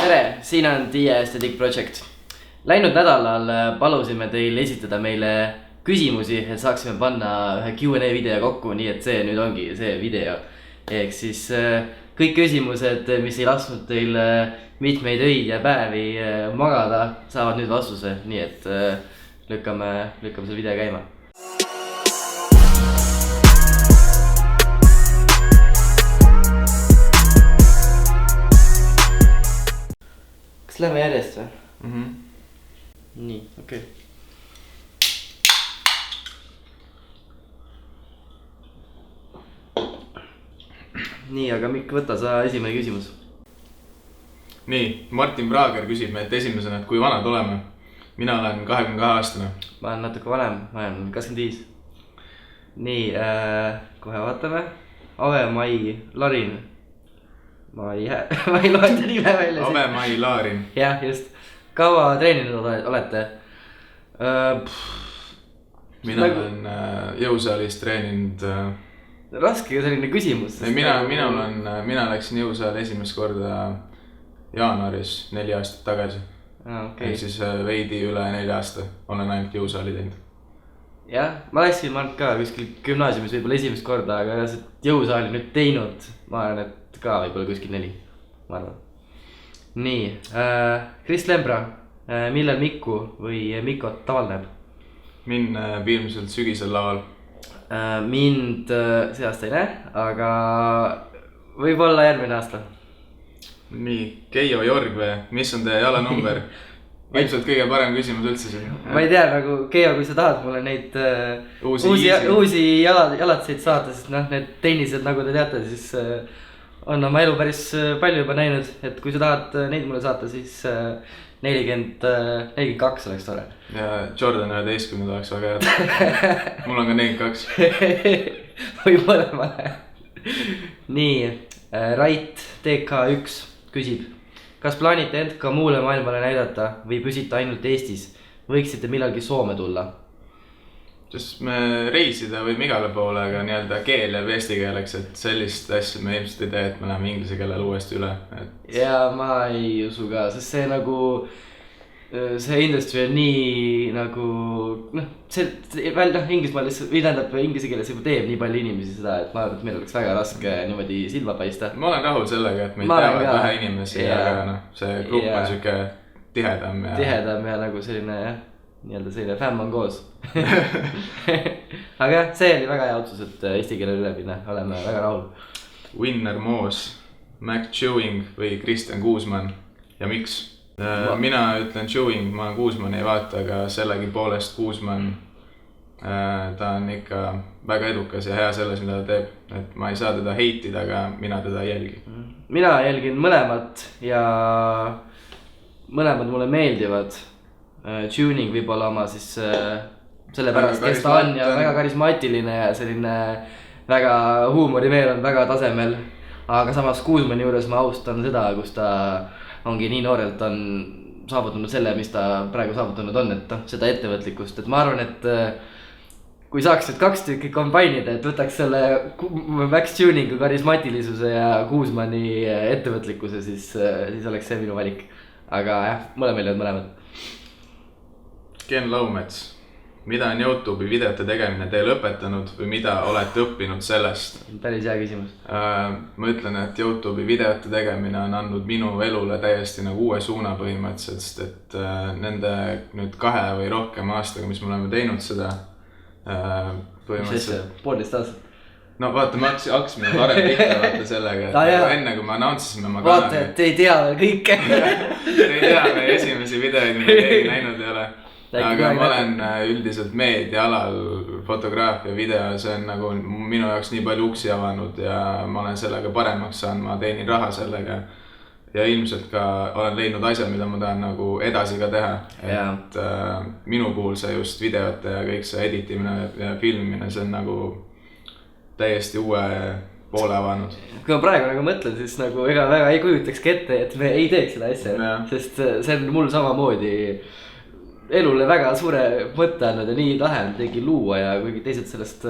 Tere, siin on The Aesthetic Project. Läinud nädalal palusime teil esitada meile küsimusi, et saaksime panna ühe Q&A video kokku, nii et see nüüd ongi see video. Ehk siis kõik küsimused, mis ei lasknud teil mitmeid öid ja päevi magada, saavad nüüd vastuse, nii et lükkame selle video käima. Kas lähme järjest või? Nii, okei. Nii, aga Mikk, võta sa esimene küsimus. Nii, Martin Braager küsib meilt esimesena, et kui vanad oleme. Mina olen 22-aastane. Ma olen natuke vanem, ma olen 25. Nii, kohe vaatame. Ave-Mai Larin. Ma ei loeta nime välja. Ave-Mai Larin. Jah, just. Kaua treeninud olete? Mina olen jõusaalis treeninud. Raske selline küsimus. Mina läksin jõusaali esimest korda jaanuaris 4 aastat tagasi. Okay. Ehk siis veidi üle 4 aasta olen ainult jõusaali teinud. Jah, ma läksin ka kuskil gümnaasiumis võib-olla esimest korda, aga jõusaali nüüd teinud. Ma arvan, et ka võib-olla kuskil 4, ma arvan. Nii, Kris Lembra, millal Mikku või Mikot taval näeb? Mind näeb ilmselt sügisel laval. Mind see aasta ei näe, aga võib-olla järgmine aasta. Nii, Keijo Jorgve, mis on teie jalanumber? Ilmselt kõige parem küsimus üldse siin. Ma ei tea, nagu Keijo, kui sa tahad mulle neid uusi jalatseid saada, sest need tennised, nagu te teate, siis on oma elu päris palju juba näinud, et kui sa tahad neid mulle saata, siis 42 oleks tore. Ja Jordan 11 oleks väga hea. Mul on ka 42. Või mõlemale. Nii, Rait TK1 küsib. Kas plaanite end ka muule maailmale näidata või püsite ainult Eestis? Võiksite millalgi Soome tulla? Sest me reisida võime igale poole, aga nii-öelda keel jääb eesti keeleks, et sellist asja me ilmselt ei tee, et me läheme inglise keelele uuesti üle. Ja ma ei usu ka, sest see nagu, see industry on nii nagu, Inglismaal lihtsalt, või tähendab inglise keeles juba teeb nii palju inimesi seda, et ma arvan, et meil oleks väga raske niimoodi silma paista. Ma olen rahul sellega, et meid teavad vähe inimesi, aga see grupp on siuke tihedam ja nagu selline, jah. Nii-öelda selline fämm on koos. Aga jah, see oli väga hea otsus, et eesti keelele üle minna, oleme väga rahul. Winner Moos, Mac Chewing või Kristjan Kuusmann ja miks? Mina ütlen Chewing, ma Kuusmanni ei vaata, aga sellegi poolest Kuusmann, ta on ikka väga edukas ja hea selles, mida ta teeb. Et ma ei saa teda heitida, aga mina teda ei jälgi. Mina jälgin mõlemat ja mõlemad mulle meeldivad. Tuning võib olla oma siis sellepärast, kes ta on ja väga karismaatiline ja selline väga huumoriveel on väga tasemel. Aga samas Kuusmanni juures ma austan seda, kus ta ongi nii noorelt on saavutanud selle, mis ta praegu saavutanud on, et seda ettevõtlikkust. Et ma arvan, et kui saaks nüüd 2 tükki kombainida, et võtaks selle Max Tuningu karismaatilisuse ja Kuusmanni ettevõtlikkuse, siis oleks see minu valik. Aga jah, mulle meeldivad mõlemad. Ken Laumets, mida on YouTube'i videote tegemine teil õpetanud või mida olete õppinud sellest? Päris hea küsimus. Ma ütlen, et YouTube'i videote tegemine on andnud minu elule täiesti nagu uue suuna põhimõtteliselt, sest et nende nüüd 2 või rohkem aastaga, mis me oleme teinud seda Mis see, 1,5 aastat? No vaata, me hakkasime varem pihta vaata sellega, et enne kui me announcesime ma kanali. Vaata, et ei tea veel kõike. Ei tea veel esimesi videoid, mida keegi näinud ei ole. Aga ma olen üldiselt meediaalal, fotograafia, video, see on nagu minu jaoks nii palju uksi avanud ja ma olen sellega paremaks saanud, ma teenin raha sellega. Ja ilmselt ka olen leidnud asja, mida ma tahan nagu edasi ka teha. Et minu puhul see just videote ja kõik see editimine ja filmimine, see on nagu täiesti uue poole avanud. Kui ma praegu nagu mõtlen, siis nagu ega väga ei kujutakski ette, et me ei teeks seda asja, sest see on mul samamoodi elule väga suure mõtte andnud ja nii lahe on tegi luua ja kuigi teised sellest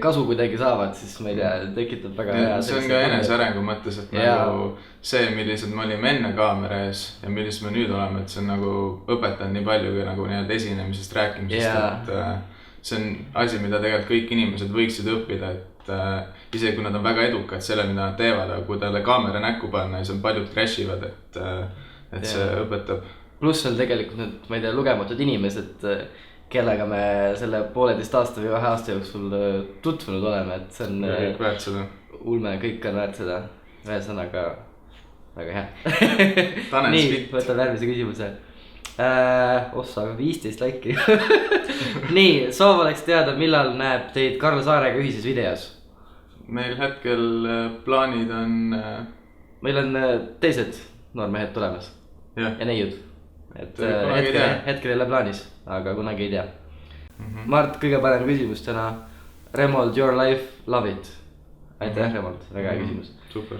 kasu kuidagi saavad, siis ma ei tea, tekitab väga hea. See on ka enesearengu mõttes, et nagu see, millised me olime enne kaamera ees ja millised me nüüd oleme, et see on nagu õpetanud nii palju kui nagu nii-öelda esinemisest, rääkimisest, et see on asi, mida tegelikult kõik inimesed võiksid õppida, et isegi kui nad on väga edukad selle, mida nad teevad, aga kui talle kaamera näkku panna, siis on paljud crash ivad, et see õpetab. Pluss on tegelikult nüüd, ma ei tea, lugematud inimesed, kellega me selle 1,5 aasta või 2 aasta jooksul tutvunud oleme, et see on kõik väärt seda. Ulme, kõik on väärt seda. Ühesõnaga väga hea. Nii, võtan järgmise küsimuse. Ossa, 15 laiki. Nii, soov oleks teada, millal näeb teid Karl Saarega ühises videos? Meil hetkel plaanid on... Meil on teised noormehed tulemas ja neiud. Et hetkel ei ole plaanis, aga kunagi ei tea. Mart, kõige parem küsimus täna. Remold, your life, love it. Aitäh, Remold, väga hea küsimus. Super.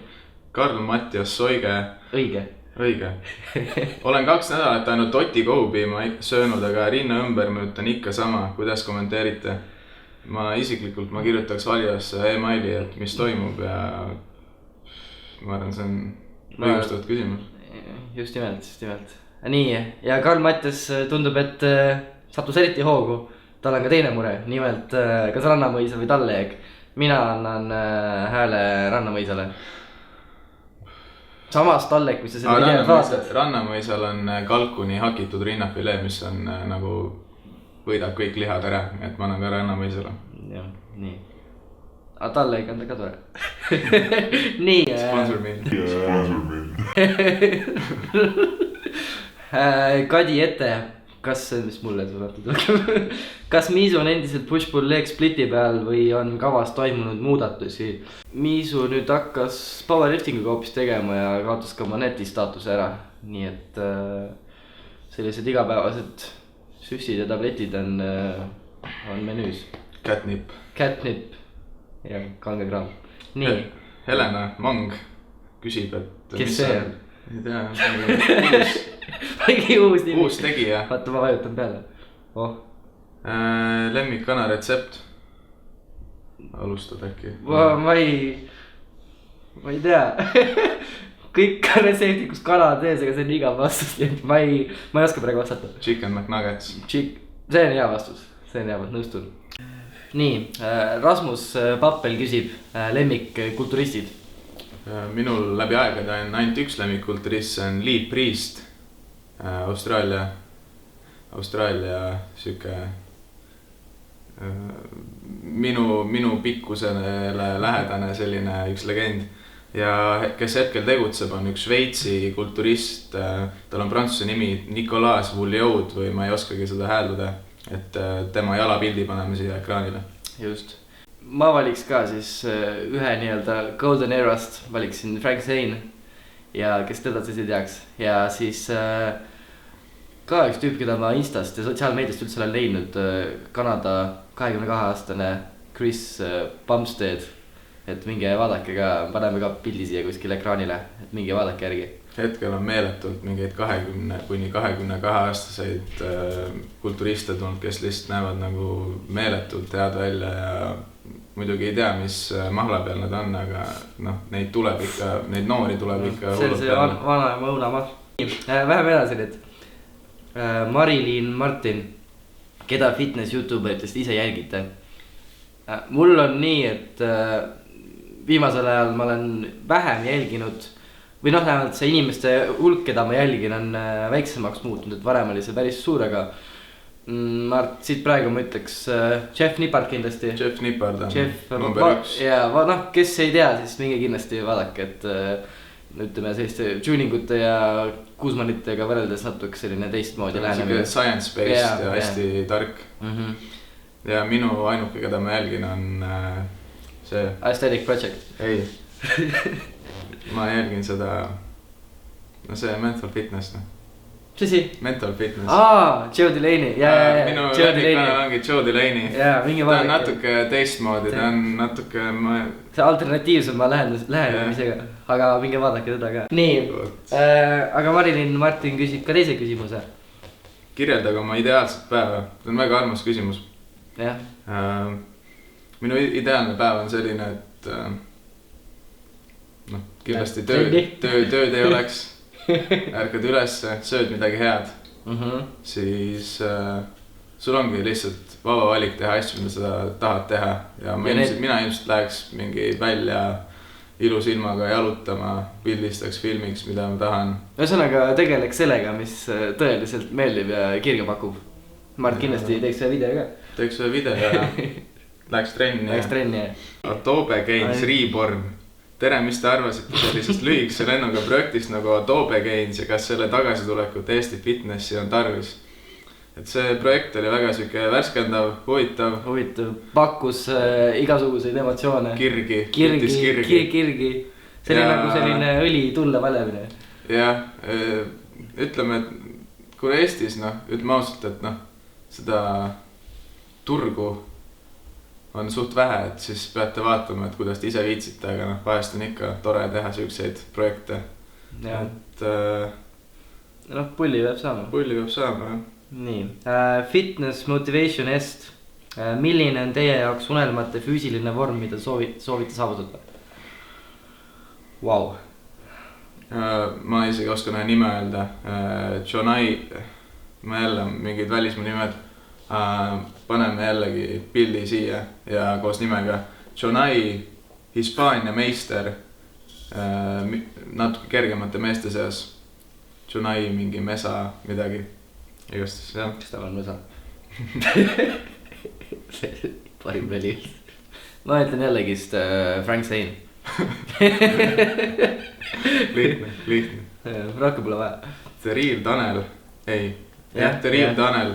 Karl Mattias Soige. Õige. Olen 2 nädalat ainult Oti Koubiima söönud, aga rinna ümbermõõt on ikka sama. Kuidas kommenteerite? Ma isiklikult kirjutaks Valjasse emaili, et mis toimub ja ma arvan, see on õigustatud küsimus. Just nimelt. Nii, ja Karl Mattias tundub, et sattus eriti hoogu. Tal on ka teine mure, nimelt kas Rannamõisa või Talleeg. Mina annan hääle Rannamõisale. Samas Talleeg, mis sa selle videot vaatad. Rannamõisal on kalkuni hakitud rinnafilee, mis on nagu võidab kõik lihad ära, et ma annan ka Rannamõisale. Jah, nii. Aga Talleeg on ta ka tore. Nii. Sponsor mind. Kadi ette, mis mulle suunatud on? Kas Miisu on endiselt push-pull leg spliti peal või on kavas toimunud muudatusi? Miisu nüüd hakkas powerliftinguga hoopis tegema ja kaotas ka maneti staatuse ära. Nii et sellised igapäevased süssid ja tabletid on menüüs. Catnip ja kange kraam. Nii. Helena Mang küsib, et kes see on? Ei tea, uus nimi. Uus tegija. Vaata, ma vajutan peale. Lemmikkana retsept. Alustad äkki? Ma ei tea. Kõik retseptid, kus kana tees, aga see on iga vastus. Ma ei oska praegu vastata. Chicken McNuggets. See on hea vastus. Nõustun. Nii, Rasmus Pappel küsib lemmikkulturistid. Minul läbi aegade on ainult üks lemmikkulturist, see on Lee Priest. Austraalia süke minu pikkusele lähedane selline üks legend. Ja kes hetkel tegutseb, on üks Šveitsi kulturist, tal on prantsuse nimi Nicolas Vulliot või ma ei oskagi seda hääldada, et tema jalapildi paneme siia ekraanile. Just. Ma valiks ka siis ühe nii-öelda Golden Erast, valiksin Frank Zane ja kes teda siis ei teaks. Ja siis ka üks tüüp, keda ma Instast ja sotsiaalmeediast üldse olen leidnud, Kanada 22-aastane Chris Bumstead. Et minge vaadake ka, paneme ka pildi siia kuskil ekraanile, et minge vaadake järgi. Hetkel on meeletult mingeid 20 kuni 22-aastaseid kulturiste tulnud, kes lihtsalt näevad nagu meeletult head välja ja muidugi ei tea, mis mahla peal nad on, aga neid tuleb ikka, neid noori tuleb ikka. See vana ja mõunamaa. Vähem edasi nüüd. Marilyn Martin, keda fitness youtuberitest ise jälgite? Mul on nii, et viimasel ajal ma olen vähem jälginud või vähemalt see inimeste hulk, keda ma jälgin, on väiksemaks muutunud, et varem oli see päris suur, aga Mart, siit praegu ma ütleks Jeff Nippard kindlasti. Jeff Nippard on number 1. Ja kes ei tea, siis minge kindlasti vaadake, et ütleme selliste tuningute ja Kuzmanitega võrreldes natuke selline teistmoodi lähenemine. Science-based ja hästi tark. Ja minu ainuke, keda ma jälgin, on see... Aesthetic Project. Ei. Ma jälgin seda... see Mental Fitness. Sisi? Mental Fitness. Joe Delaney. Minu lemmikkanal ongi Joe Delaney. Ta on natuke teistmoodi, ta on natuke... See alternatiivsema lähenemisega, aga minge vaadake teda ka. Nii, aga Marilyn Martin küsib ka teise küsimuse. kirjeldage oma ideaalset päeva, see on väga armas küsimus. jah. Minu ideaalne päev on selline, et noh, kindlasti tööd ei oleks, ärkad ülesse, sööd midagi head, siis sul ongi lihtsalt vaba valik teha asju, mida sa tahad teha ja mina ilmselt läheks mingi välja ilus ilmaga jalutama, pildistaks, filmiks, mida ma tahan. Ühesõnaga tegeleks sellega, mis tõeliselt meeldib ja kirga pakub. Mart kindlasti teeks ühe video ka. Teeks ühe video ja läks trenni. Adobe Games Reborn. Tere, mis te arvasite sellisest lühikese lennuga projektist nagu Adobe Games ja kas selle tagasitulekut Eesti Fitnessi on tarvis? Et see projekt oli väga süke värskendav, huvitav. Pakkus igasuguseid emotsioone. Kirgi. See oli nagu selline õli tulle valemine. Jah, ütleme, et kui Eestis, ütleme ausalt, et seda turgu on suht vähe, et siis peate vaatama, et kuidas te ise viitsite, aga vahest on ikka tore teha siukseid projekte. Et pulli peab saama, jah. Nii, Fitness Motivation Est. Milline on teie jaoks unelmate füüsiline vorm, mida soovite saavutada? Vau. Ma isegi oskan ühe nime öelda. Jonai, ma jälle mingid välismaa nimed. Paneme jällegi pildi siia ja koos nimega. Jonai, Hispaania meister, natuke kergemate meeste seas. Jonai mingi mesa midagi. Igastus, jah. Kas tal on mesa? See parim veli. Ma ütlen jällegist Frank Zane. Lihtne. Rohkem pole vaja. The Real Tanel. Ei. Jah, The Real Tanel.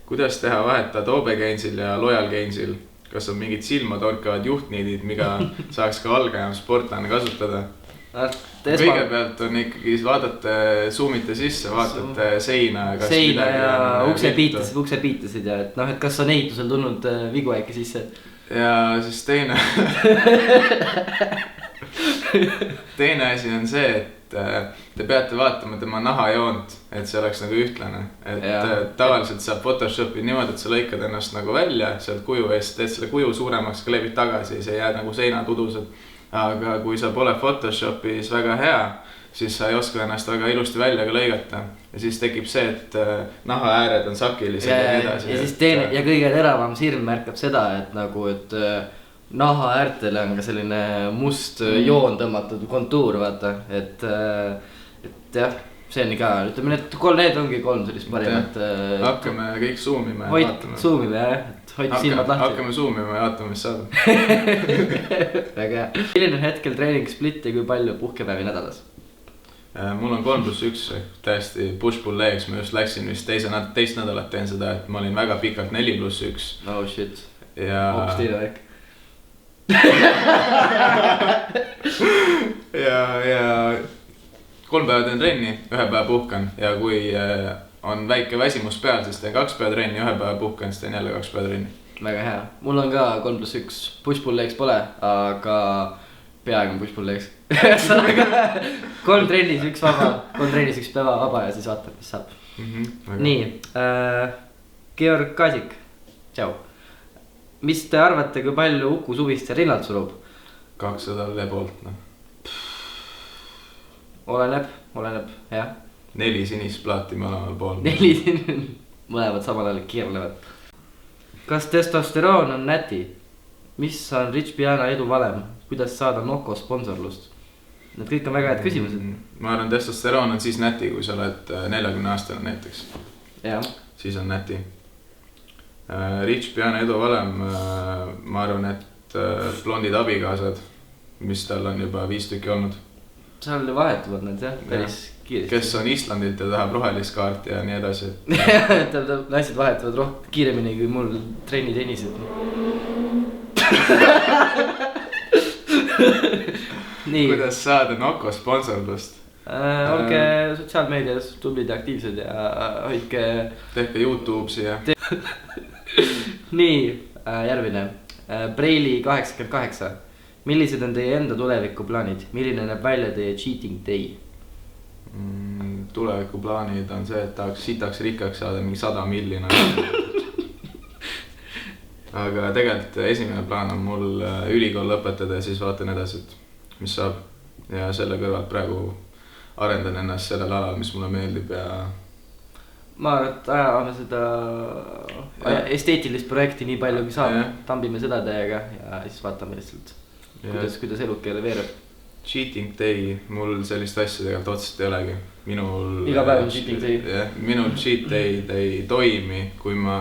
Kuidas teha vahet Adobe Gainsil ja Loyal Gainsil? Kas on mingid silmatorkavad juhtniidid, mida saaks ka algajam sportlane kasutada? Kõigepealt on ikkagi, vaatate, zoomite sisse, vaatate seina. Seina ja ukse piitasid ja et kas on ehitusel tulnud vigu äkki sisse? Ja siis teine asi on see, et te peate vaatama tema nahajoont, et see oleks nagu ühtlane. Et tavaliselt saab Photoshopi niimoodi, et sa lõikad ennast nagu välja sealt kuju eest, teed selle kuju suuremaks, klebid tagasi, see jääd nagu seinatudused. Aga kui sa pole Photoshopis väga hea, siis sa ei oska ennast väga ilusti välja ka lõigata. Ja siis tekib see, et naha ääred on sakilised ja nii edasi. Ja siis ja kõige teravam sirm märkab seda, et nagu, et naha äärtele on ka selline must joon tõmmatud kontuur, vaata. Et jah, see on ka, ütleme, need ongi kolm sellist parimat. Hakkame kõik zoomima ja vaatame. Zoomime, jah. Hoid silmad lahti. Hakkame zoomima ja vaatame, mis saab. Väga hea. Milline on hetkel treening split ja kui palju puhkepäevi nädalas? Mul on 3+1, täiesti push-pull legs. Ma just läksin vist teist nädalat teen seda, et ma olin väga pikalt 4+1. Oh shit. Hoopis teine väik. Ja 3 päeva teen trenni, 1 päeva puhkan ja kui on väike väsimus peal, siis teen 2 päeva trenni, 1 päeva puhkan, siis teen jälle 2 päeva trenni. Väga hea. Mul on ka 3+1. Push-pull legs pole, aga peaaegu push-pull legs. 3 trennis, 1 vaba, 3 trennis, 1 päeva vaba ja siis vaatab, mis saab. Nii, Georg Kaasik, tšau. Mis te arvate, kui palju Uku Suviste rinnalt surub? 200 poolt, Oleneb, jah. 4 sinist plaati mõlemal pool. 4 mõlemad samal ajal keerlevad. Kas testosteroon on näti? Mis on Rich Piana edu valem? Kuidas saada Noko sponsorlust? Need kõik on väga head küsimused. Ma arvan, testosteroon on siis näti, kui sa oled 40-aastane näiteks. Ja. Siis on näti. Rich Piana edu valem, ma arvan, et blondid abikaasad, mis tal on juba 5 tükki olnud. Seal vahetuvad need, jah, päris kiiresti. Kes on Islandilt ja tahab rohelist kaarti ja nii edasi. Naised vahetuvad rohkem kiiremini kui mul trenni tennised. Kuidas saada Noko sponsorlust? Olge sotsiaalmeedias tublid ja aktiivsed ja hoidke... Tehke YouTube'i siia. Nii, järgmine. Breili 88. Millised on teie enda tulevikuplaanid? Milline näeb välja teie cheating day? tulevikuplaanid on see, et tahaks sitaks rikkaks saada mingi 100 miljonit. aga tegelikult esimene plaan on mul ülikool lõpetada ja siis vaatan edasi, et mis saab. Ja selle kõrvalt praegu arendan ennast sellel alal, mis mulle meeldib ja... Ma arvan, et ajame seda esteetilist projekti nii palju kui saab. Tambime seda täiega ja siis vaatame lihtsalt, kuidas eluke leveerib. Cheating day, mul sellist asja tegelikult otseselt ei olegi. Iga päev on cheating day. Minul cheat day ei toimi, kui ma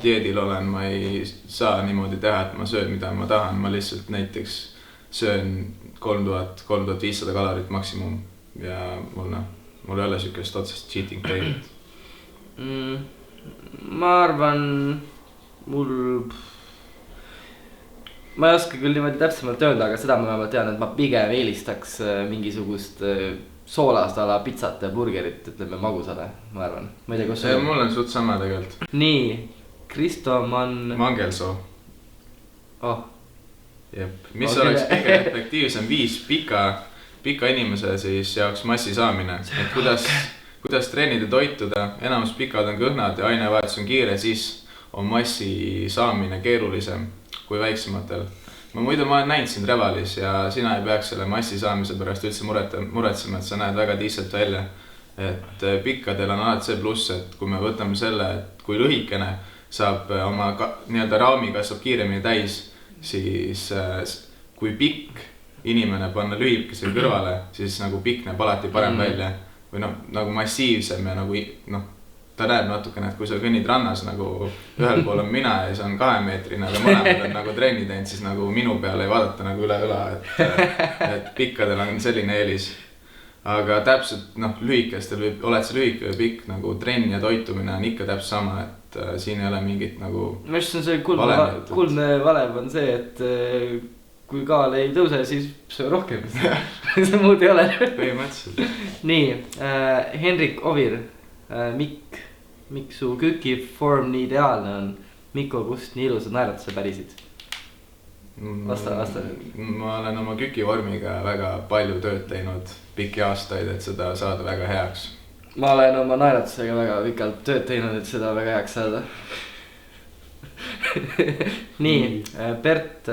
dieedil olen, ma ei saa niimoodi teha, et ma söön mida ma tahan. Ma lihtsalt näiteks söön 3000-3500 kalorit maksimum ja mul ei ole sükest otsest cheating day. Ma arvan, ma ei oska küll niimoodi täpsemalt öelda, aga seda ma vähemalt tean, et ma pigem eelistaks mingisugust soolast ala pizzat ja burgerit, ütleme magusale, ma arvan. Ma ei tea, kus see mul on suht sama tegelikult. Nii, Kristo Mangelsoo. Jep, mis oleks kõige efektiivsem viis pika inimese siis jaoks massi saamine, et kuidas treenida toituda, enamus pikad on kõhnad ja ainevahetus on kiire, siis on massi saamine keerulisem kui väiksematel. Ma olen näinud sind Revalis ja sina ei peaks selle massi saamise pärast üldse muretsema, et sa näed väga tiisselt välja. Et pikkadel on alati see pluss, et kui me võtame selle, et kui lühikene saab oma nii-öelda raami kasvab kiiremini täis, siis kui pikk inimene panna lühikese kõrvale, siis nagu pikk näeb alati parem välja. Või nagu massiivsem ja nagu ta näeb natukene, et kui sa kõnnid rannas nagu ühel pool on mina ja see on 2 meetrine, aga mõlemad on nagu trenni teinud, siis nagu minu peale ei vaadata nagu üle õla, et pikkadel on selline eelis. Aga täpselt lühikestel oled see lühike või pikk nagu trenn ja toitumine on ikka täpselt sama, et siin ei ole mingit nagu ma just see kuldne valev on see, et kui kaal ei tõuse, siis söö rohkem. See muud ei ole. Põhimõtteliselt. Nii, Henrik Ovir, miks su küki form nii ideaalne on? Mikko, kust nii ilusad naeratused pärisid? Vasta. Ma olen oma küki vormiga väga palju tööd teinud pikki aastaid, et seda saada väga heaks. Ma olen oma naeratusega väga pikalt tööd teinud, et seda väga heaks saada. Nii, Bert...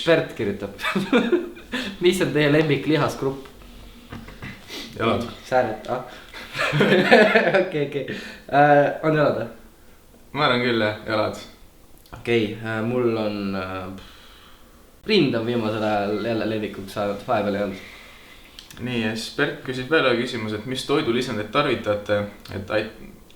Bert kirjutab. Mis on teie lemmik lihasgrupp? Jalad. Sääred, Okei. On jalad? Ma arvan küll, jalad. Okei, mul on rind on viimasel ajal jälle levikuks saanud, vahepeal ei olnud. Nii, ja siis Bert küsib veel küsimus, et mis toidulisandid tarvitate, et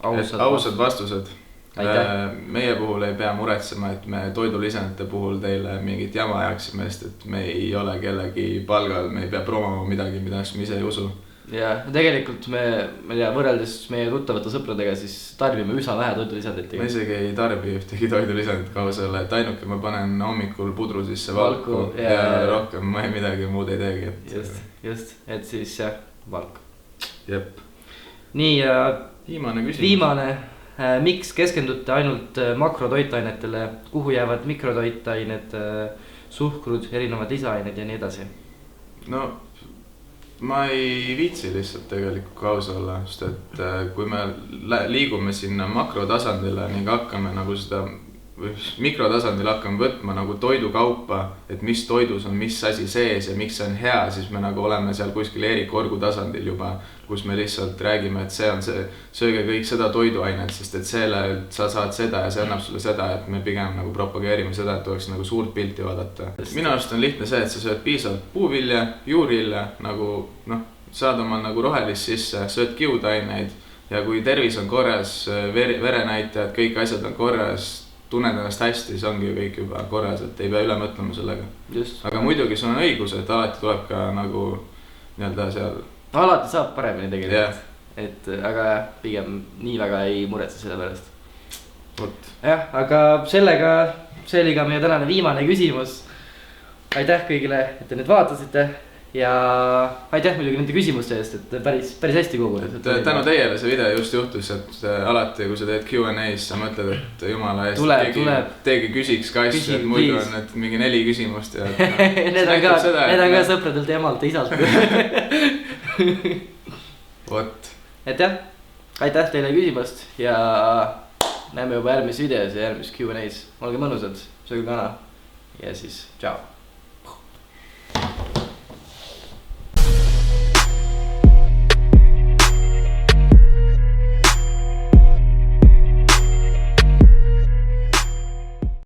ausad vastused. Meie puhul ei pea muretsema, et me toidulisandite puhul teile mingit jama jaksime, sest et me ei ole kellegi palgal, me ei pea promoma midagi, mida me ise ei usu. Ja tegelikult me võrreldes meie tuttavate sõpradega siis tarbime üsna vähe toidulisandit. Ma isegi ei tarbi ühtegi toidulisandit kausale, et ainuke ma panen hommikul pudru sisse valku ja rohkem ma midagi muud ei teegi. Just, et siis jah, valk. Jep. Nii, viimane küsimus. Viimane. Miks keskendute ainult makrotoitainetele, kuhu jäävad mikrotoitained, suhkrud, erinevad lisaained ja nii edasi? No, ma ei viitsi lihtsalt tegelikult kausa olla, sest et kui me liigume sinna makrotasandile ning hakkame nagu seda mikrotasandil hakkame võtma nagu toidukaupa, et mis toidus on mis asi sees ja miks see on hea, siis me nagu oleme seal kuskil Erik Orgu tasandil juba, kus me lihtsalt räägime, et see on see, sööge kõik seda toiduainet, sest et selle sa saad seda ja see annab sulle seda, et me pigem nagu propageerime seda, et tuleks nagu suurt pilti vaadata. Minu arust on lihtne see, et sa sööd piisavalt puuvilja, juurilja, nagu saad omal nagu rohelist sisse, sööd kiudaineid ja kui tervis on korras, verenäitajad, kõik asjad on korras, tunned ennast hästi, siis ongi kõik juba korras, et ei pea üle mõtlema sellega. Just. Aga muidugi sul on õigus, et alati tuleb ka nagu nii-öelda seal... Alati saab paremini tegelikult. Et, aga jah, pigem nii väga ei muretse selle pärast. Jah, aga see oli ka meie tänane viimane küsimus. Aitäh kõigile, et te nüüd vaatasite ja aitäh muidugi nende küsimuste eest, et päris hästi kogunes. Tänu teiele see video just juhtus, et alati kui sa teed Q&A's sa mõtled, et jumala eest keegi küsiks ka asju, et muidu on need mingi 4 küsimust ja need on ka sõpradelt ja emalt ja isalt. Vot. Et jah, aitäh teile küsimast ja näeme juba järgmises videos ja järgmises Q&A's. Olge mõnusad, sööge kana ja siis tšau.